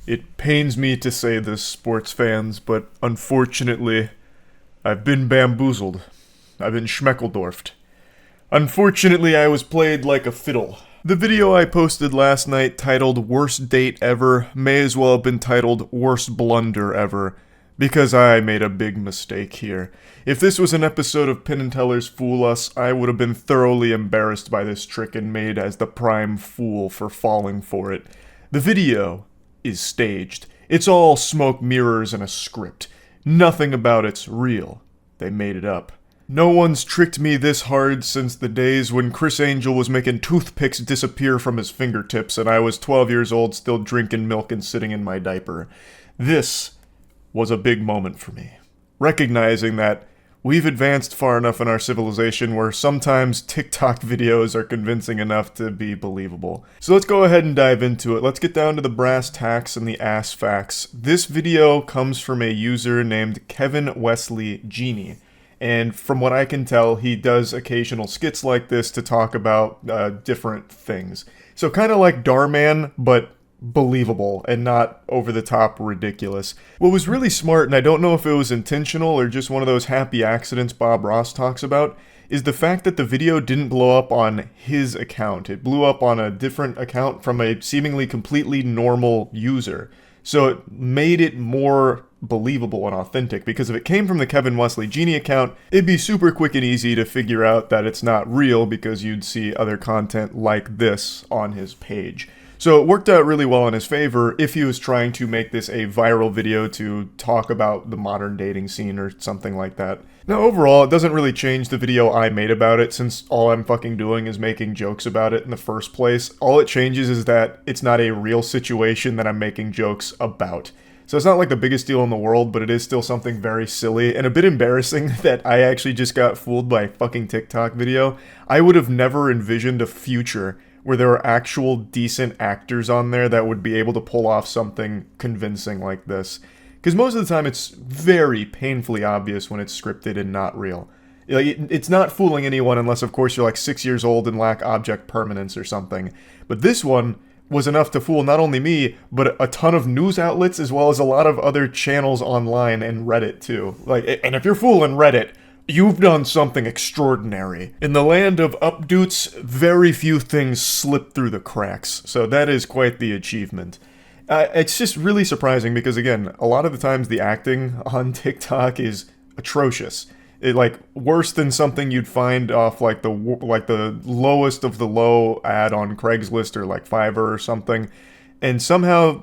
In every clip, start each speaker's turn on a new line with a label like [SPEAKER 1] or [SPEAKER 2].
[SPEAKER 1] It pains me to say this, sports fans, but unfortunately, I've been bamboozled. I've been schmeckeldorfed. Unfortunately, I was played like a fiddle. The video I posted last night titled Worst Date Ever may as well have been titled Worst Blunder Ever, because I made a big mistake here. If this was an episode of Penn and Teller's Fool Us, I would have been thoroughly embarrassed by this trick and made as the prime fool for falling for it. The video is staged. It's all smoke mirrors and a script. Nothing about it's real. They made it up. No one's tricked me this hard since the days when Chris Angel was making toothpicks disappear from his fingertips and I was 12 years old still drinking milk and sitting in my diaper. This was a big moment for me. Recognizing that we've advanced far enough in our civilization where sometimes TikTok videos are convincing enough to be believable. So let's go ahead and dive into it. Let's get down to the brass tacks and the ass facts. This video comes from a user named Kevin Wesley Genie. And from what I can tell, he does occasional skits like this to talk about different things. So kind of like Darman, but believable and not over the top ridiculous. What was really smart, and I don't know if it was intentional or just one of those happy accidents Bob Ross talks about, is the fact that the video didn't blow up on his account. It blew up on a different account from a seemingly completely normal user. So it made it more believable and authentic, because if it came from the Kevin Wesley Genie account, it'd be super quick and easy to figure out that it's not real because you'd see other content like this on his page. So it worked out really well in his favor if he was trying to make this a viral video to talk about the modern dating scene or something like that. Now overall, it doesn't really change the video I made about it, since all I'm fucking doing is making jokes about it in the first place. All it changes is that it's not a real situation that I'm making jokes about. So it's not like the biggest deal in the world, but it is still something very silly and a bit embarrassing that I actually just got fooled by a fucking TikTok video. I would have never envisioned a future where there are actual decent actors on there that would be able to pull off something convincing like this. Because most of the time it's very painfully obvious when it's scripted and not real. Like, it's not fooling anyone unless, of course, you're like 6 years old and lack object permanence or something. But this one was enough to fool not only me, but a ton of news outlets as well as a lot of other channels online and Reddit too. And if you're fooling Reddit, you've done something extraordinary. In the land of updoots, very few things slip through the cracks, so that is quite the achievement. It's just really surprising because, again, a lot of the times the acting on TikTok is atrocious. Worse than something you'd find off like the lowest of the low ad on Craigslist or like Fiverr or something. And somehow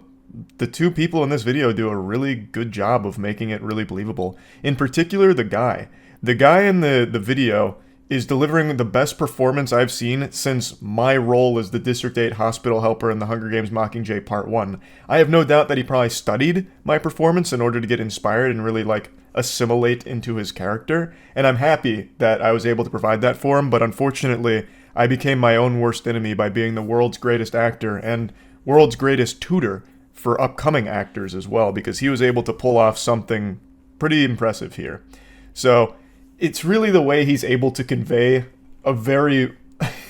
[SPEAKER 1] the two people in this video do a really good job of making it really believable. In particular, the guy. The guy in the video is delivering the best performance I've seen since my role as the District 8 hospital helper in the Hunger Games Mockingjay Part 1. I have no doubt that he probably studied my performance in order to get inspired and really assimilate into his character, and I'm happy that I was able to provide that for him, but unfortunately, I became my own worst enemy by being the world's greatest actor and world's greatest tutor for upcoming actors as well, because he was able to pull off something pretty impressive here. So it's really the way he's able to convey a very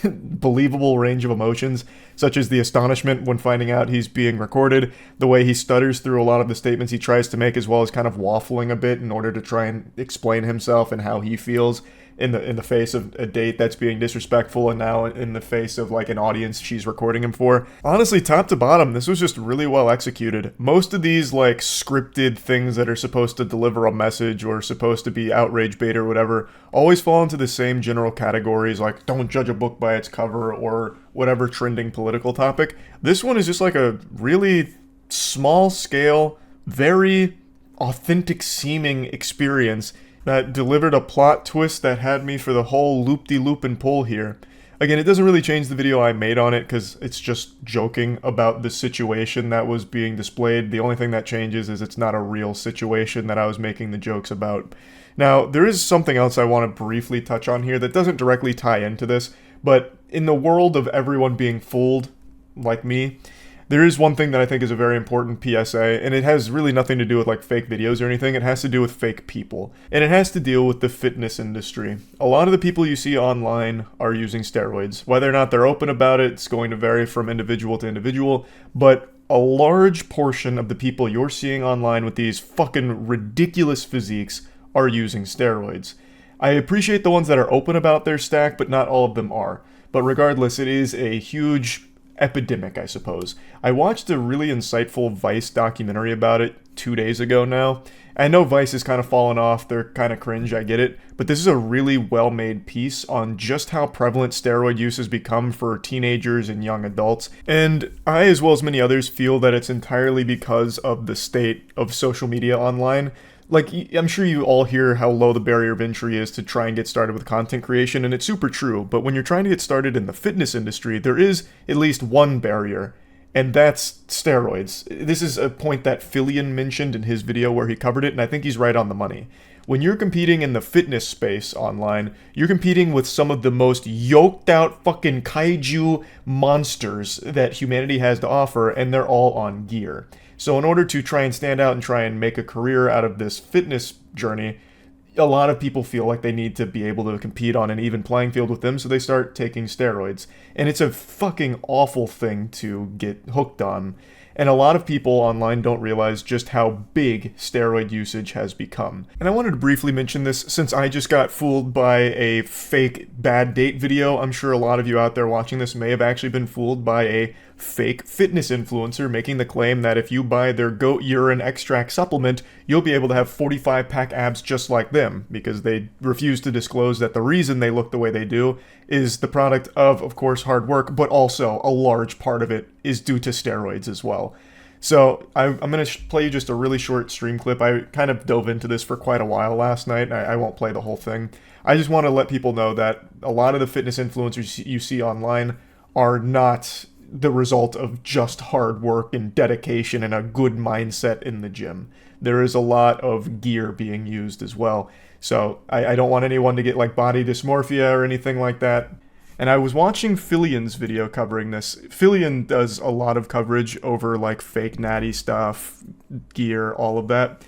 [SPEAKER 1] believable range of emotions, such as the astonishment when finding out he's being recorded, the way he stutters through a lot of the statements he tries to make, as well as kind of waffling a bit in order to try and explain himself and how he feels in the face of a date that's being disrespectful, and now in the face of an audience she's recording him for. Honestly, top to bottom, this was just really well executed. Most of these scripted things that are supposed to deliver a message or supposed to be outrage bait or whatever always fall into the same general categories, like don't judge a book by its cover or whatever trending political topic. This one is just a really small scale, very authentic seeming experience that delivered a plot twist that had me for the whole loop-de-loop and pull here. Again, it doesn't really change the video I made on it because it's just joking about the situation that was being displayed. The only thing that changes is it's not a real situation that I was making the jokes about. Now, there is something else I want to briefly touch on here that doesn't directly tie into this, but in the world of everyone being fooled, like me, there is one thing that I think is a very important PSA, and it has really nothing to do with fake videos or anything. It has to do with fake people, and it has to deal with the fitness industry. A lot of the people you see online are using steroids. Whether or not they're open about it, it's going to vary from individual to individual, but a large portion of the people you're seeing online with these fucking ridiculous physiques are using steroids. I appreciate the ones that are open about their stack, but not all of them are. But regardless, it is a huge epidemic, I suppose. I watched a really insightful Vice documentary about it 2 days ago now. I know Vice has kind of fallen off, they're kind of cringe, I get it, but this is a really well-made piece on just how prevalent steroid use has become for teenagers and young adults. And I, as well as many others, feel that it's entirely because of the state of social media online. Like, I'm sure you all hear how low the barrier of entry is to try and get started with content creation, and it's super true, but when you're trying to get started in the fitness industry, there is at least one barrier, and that's steroids. This is a point that Fillion mentioned in his video where he covered it, and I think he's right on the money. When you're competing in the fitness space online, you're competing with some of the most yoked out fucking kaiju monsters that humanity has to offer, and they're all on gear. So in order to try and stand out and try and make a career out of this fitness journey, a lot of people feel like they need to be able to compete on an even playing field with them, so they start taking steroids. And it's a fucking awful thing to get hooked on. And a lot of people online don't realize just how big steroid usage has become. And I wanted to briefly mention this since I just got fooled by a fake bad date video. I'm sure a lot of you out there watching this may have actually been fooled by a fake fitness influencer making the claim that if you buy their goat urine extract supplement, you'll be able to have 45-pack abs just like them, because they refuse to disclose that the reason they look the way they do is the product of course, hard work, but also a large part of it is due to steroids as well. So I'm going to play you just a really short stream clip. I kind of dove into this for quite a while last night. I won't play the whole thing. I just want to let people know that a lot of the fitness influencers you see online are not the result of just hard work and dedication and a good mindset in the gym. There is a lot of gear being used as well. So I don't want anyone to get like body dysmorphia or anything like that. And I was watching Fillion's video covering this. Fillion does a lot of coverage over like fake natty stuff, gear, all of that.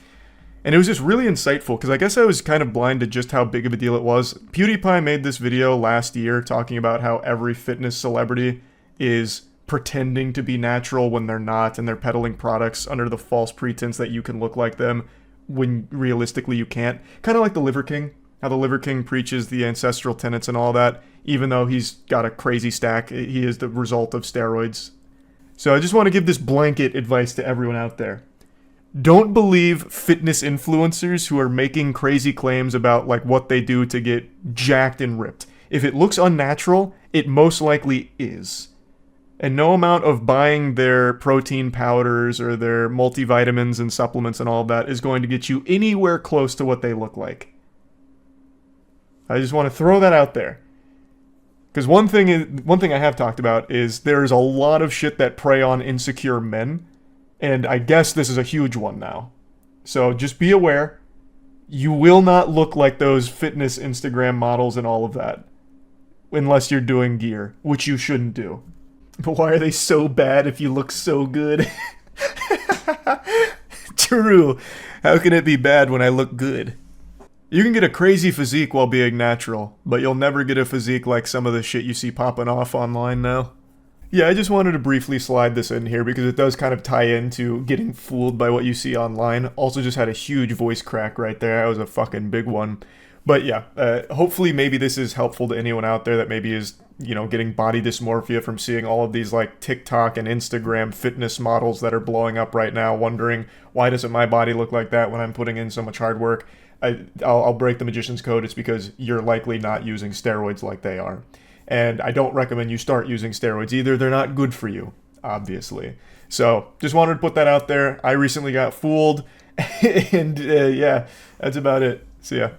[SPEAKER 1] And it was just really insightful because I guess I was kind of blind to just how big of a deal it was. PewDiePie made this video last year talking about how every fitness celebrity is pretending to be natural when they're not, and they're peddling products under the false pretense that you can look like them when realistically you can't. Kind of like the Liver King, how the Liver King preaches the ancestral tenets and all that, even though he's got a crazy stack, he is the result of steroids. So I just want to give this blanket advice to everyone out there. Don't believe fitness influencers who are making crazy claims about like what they do to get jacked and ripped. If it looks unnatural, it most likely is. And no amount of buying their protein powders or their multivitamins and supplements and all of that is going to get you anywhere close to what they look like. I just want to throw that out there. Because one thing I have talked about is there's a lot of shit that prey on insecure men, and I guess this is a huge one now. So just be aware, you will not look like those fitness Instagram models and all of that, unless you're doing gear, which you shouldn't do. But why are they so bad if you look so good? True. How can it be bad when I look good? You can get a crazy physique while being natural, but you'll never get a physique like some of the shit you see popping off online now. Yeah, I just wanted to briefly slide this in here because it does kind of tie into getting fooled by what you see online. Also just had a huge voice crack right there. That was a fucking big one. But yeah, hopefully maybe this is helpful to anyone out there that maybe is, getting body dysmorphia from seeing all of these like TikTok and Instagram fitness models that are blowing up right now, wondering why doesn't my body look like that when I'm putting in so much hard work. I'll break the magician's code. It's because you're likely not using steroids like they are. And I don't recommend you start using steroids either. They're not good for you, obviously. So just wanted to put that out there. I recently got fooled. And yeah, that's about it. See ya.